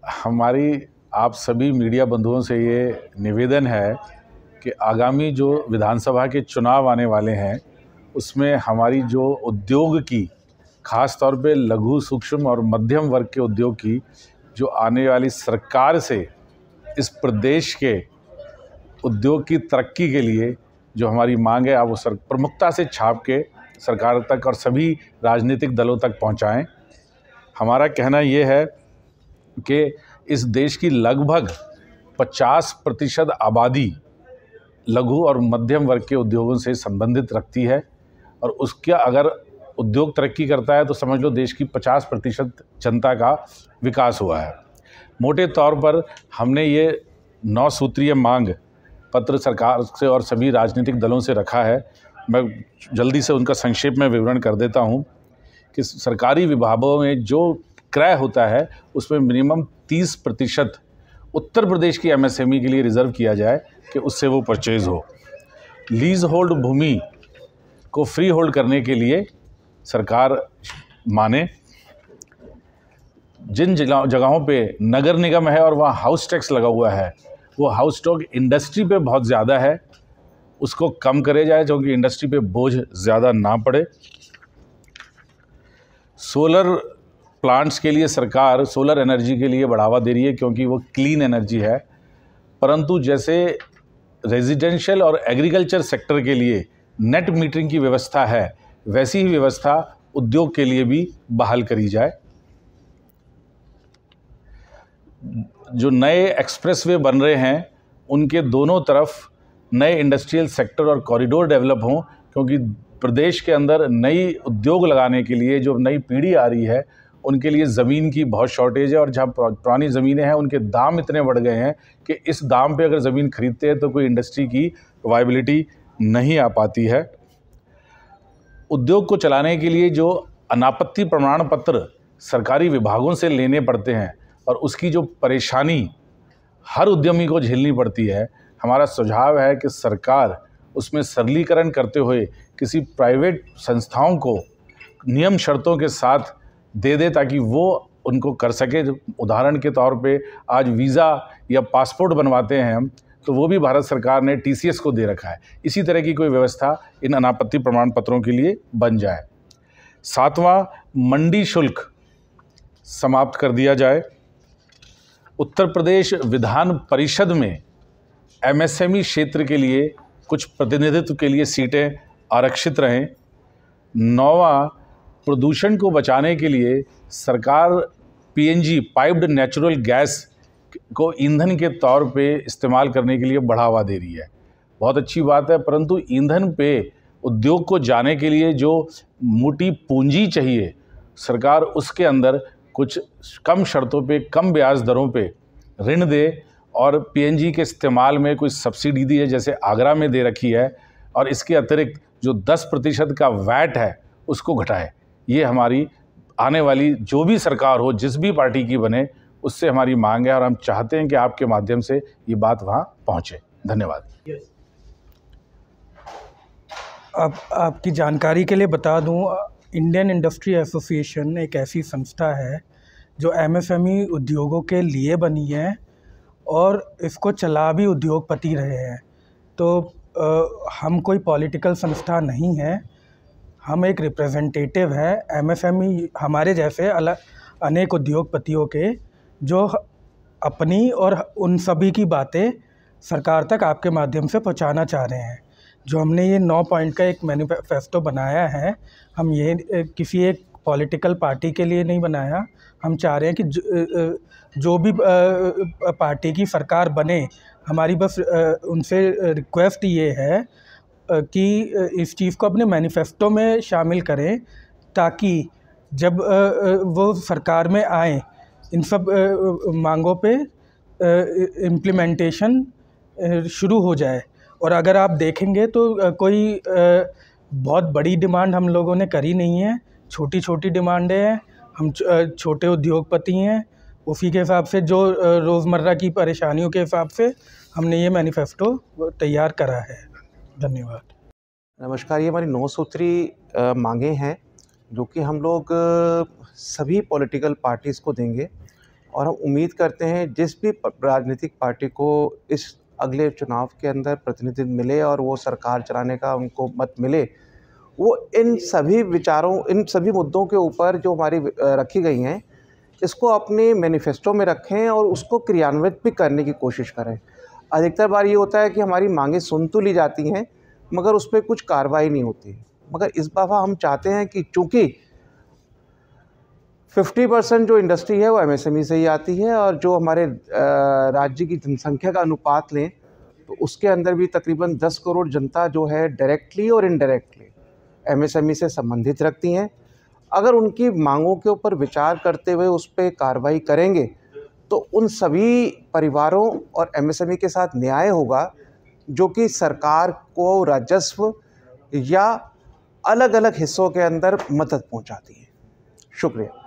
हमारी आप सभी मीडिया बंधुओं से ये निवेदन है कि आगामी जो विधानसभा के चुनाव आने वाले हैं उसमें हमारी जो उद्योग की, खास तौर पे लघु, सूक्ष्म और मध्यम वर्ग के उद्योग की जो आने वाली सरकार से इस प्रदेश के उद्योग की तरक्की के लिए जो हमारी मांग है, आप वो प्रमुखता से छाप के सरकार तक और सभी राजनीतिक दलों तक पहुंचाएं। हमारा कहना ये है कि इस देश की लगभग 50% आबादी लघु और मध्यम वर्ग के उद्योगों से संबंधित रखती है और उसका अगर उद्योग तरक्की करता है तो समझ लो देश की 50% जनता का विकास हुआ है। मोटे तौर पर हमने ये 9 सूत्रीय मांग पत्र सरकार से और सभी राजनीतिक दलों से रखा है। मैं जल्दी से उनका संक्षेप में विवरण कर देता हूँ कि सरकारी विभागों में जो क्रय होता है उसमें मिनिमम 30% उत्तर प्रदेश की एमएसएमई के लिए रिज़र्व किया जाए कि उससे वो परचेज़ हो। लीज होल्ड भूमि को फ्री होल्ड करने के लिए सरकार माने। जिन जगहों पे नगर निगम है और वहाँ हाउस टैक्स लगा हुआ है, वो हाउस टैक्स इंडस्ट्री पे बहुत ज़्यादा है, उसको कम करे जाए क्योंकि इंडस्ट्री पे बोझ ज़्यादा ना पड़े। सोलर प्लांट्स के लिए सरकार सोलर एनर्जी के लिए बढ़ावा दे रही है क्योंकि वो क्लीन एनर्जी है, परंतु जैसे रेजिडेंशियल और एग्रीकल्चर सेक्टर के लिए नेट मीटरिंग की व्यवस्था है, वैसी ही व्यवस्था उद्योग के लिए भी बहाल करी जाए। जो नए एक्सप्रेसवे बन रहे हैं उनके दोनों तरफ नए इंडस्ट्रियल सेक्टर और कॉरिडोर डेवलप हों, क्योंकि प्रदेश के अंदर नई उद्योग लगाने के लिए जो नई पीढ़ी आ रही है उनके लिए ज़मीन की बहुत शॉर्टेज है और जहाँ पुरानी ज़मीनें हैं उनके दाम इतने बढ़ गए हैं कि इस दाम पे अगर ज़मीन खरीदते हैं तो कोई इंडस्ट्री की वायबिलिटी नहीं आ पाती है। उद्योग को चलाने के लिए जो अनापत्ति प्रमाण पत्र सरकारी विभागों से लेने पड़ते हैं और उसकी जो परेशानी हर उद्यमी को झेलनी पड़ती है, हमारा सुझाव है कि सरकार उसमें सरलीकरण करते हुए किसी प्राइवेट संस्थाओं को नियम शर्तों के साथ दे दे ताकि वो उनको कर सके। उदाहरण के तौर पे आज वीज़ा या पासपोर्ट बनवाते हैं हम, तो वो भी भारत सरकार ने टीसीएस को दे रखा है। इसी तरह की कोई व्यवस्था इन अनापत्ति प्रमाण पत्रों के लिए बन जाए। 7वां, मंडी शुल्क समाप्त कर दिया जाए। उत्तर प्रदेश विधान परिषद में एमएसएमई क्षेत्र के लिए कुछ प्रतिनिधित्व के लिए सीटें आरक्षित रहें। 9वां, प्रदूषण को बचाने के लिए सरकार पीएनजी पाइप्ड नेचुरल गैस को ईंधन के तौर पे इस्तेमाल करने के लिए बढ़ावा दे रही है। बहुत अच्छी बात है, परंतु ईंधन पे उद्योग को जाने के लिए जो मोटी पूंजी चाहिए, सरकार उसके अंदर कुछ कम शर्तों पे, कम ब्याज दरों पे ऋण दे और पीएनजी के इस्तेमाल में कोई सब्सिडी दी है, जैसे आगरा में दे रखी है, और इसके अतिरिक्त जो 10% का वैट है उसको घटाए। ये हमारी आने वाली जो भी सरकार हो, जिस भी पार्टी की बने, उससे हमारी मांग है और हम चाहते हैं कि आपके माध्यम से ये बात वहाँ पहुँचे। धन्यवाद। अब आपकी जानकारी के लिए बता दूं, इंडियन इंडस्ट्री एसोसिएशन एक ऐसी संस्था है जो एमएसएमई उद्योगों के लिए बनी है और इसको चला भी उद्योगपति रहे हैं। तो हम कोई पॉलिटिकल संस्था नहीं है, हम एक रिप्रेजेंटेटिव है एमएसएमई हमारे जैसे अनेक उद्योगपतियों के, जो अपनी और उन सभी की बातें सरकार तक आपके माध्यम से पहुंचाना चाह रहे हैं। जो हमने ये 9 पॉइंट का एक मैनिफेस्टो बनाया है, हम ये किसी एक पॉलिटिकल पार्टी के लिए नहीं बनाया। हम चाह रहे हैं कि जो भी पार्टी की सरकार बने, हमारी बस उनसे रिक्वेस्ट ये है कि इस चीज़ को अपने मैनिफेस्टो में शामिल करें, ताकि जब वो सरकार में आए इन सब मांगों पे इम्प्लीमेंटेशन शुरू हो जाए। और अगर आप देखेंगे तो कोई बहुत बड़ी डिमांड हम लोगों ने करी नहीं है, छोटी छोटी डिमांडें हैं। हम छोटे उद्योगपति हैं, उसी के हिसाब से जो रोज़मर्रा की परेशानियों के हिसाब से हमने ये मैनिफेस्टो तैयार करा है। धन्यवाद। नमस्कार, ये हमारी 9 सूत्री मांगें हैं जो कि हम लोग सभी पॉलिटिकल पार्टीज़ को देंगे, और हम उम्मीद करते हैं जिस भी राजनीतिक पार्टी को इस अगले चुनाव के अंदर प्रतिनिधित्व मिले और वो सरकार चलाने का उनको मत मिले, वो इन सभी विचारों, इन सभी मुद्दों के ऊपर जो हमारी रखी गई हैं, इसको अपने मैनिफेस्टो में रखें और उसको क्रियान्वित भी करने की कोशिश करें। अधिकतर बार ये होता है कि हमारी मांगें सुन तो ली जाती हैं, मगर उस पर कुछ कार्रवाई नहीं होती। मगर इस दफ़ा हम चाहते हैं कि चूँकि 50% जो इंडस्ट्री है वो एमएसएमई से ही आती है, और जो हमारे राज्य की जनसंख्या का अनुपात लें तो उसके अंदर भी तकरीबन 10 करोड़ जनता जो है डायरेक्टली और इनडायरेक्टली एमएसएमई से संबंधित रखती हैं। अगर उनकी मांगों के ऊपर विचार करते हुए उस पर कार्रवाई करेंगे तो उन सभी परिवारों और एमएसएमई के साथ न्याय होगा, जो कि सरकार को राजस्व या अलग अलग हिस्सों के अंदर मदद पहुंचाती है। शुक्रिया।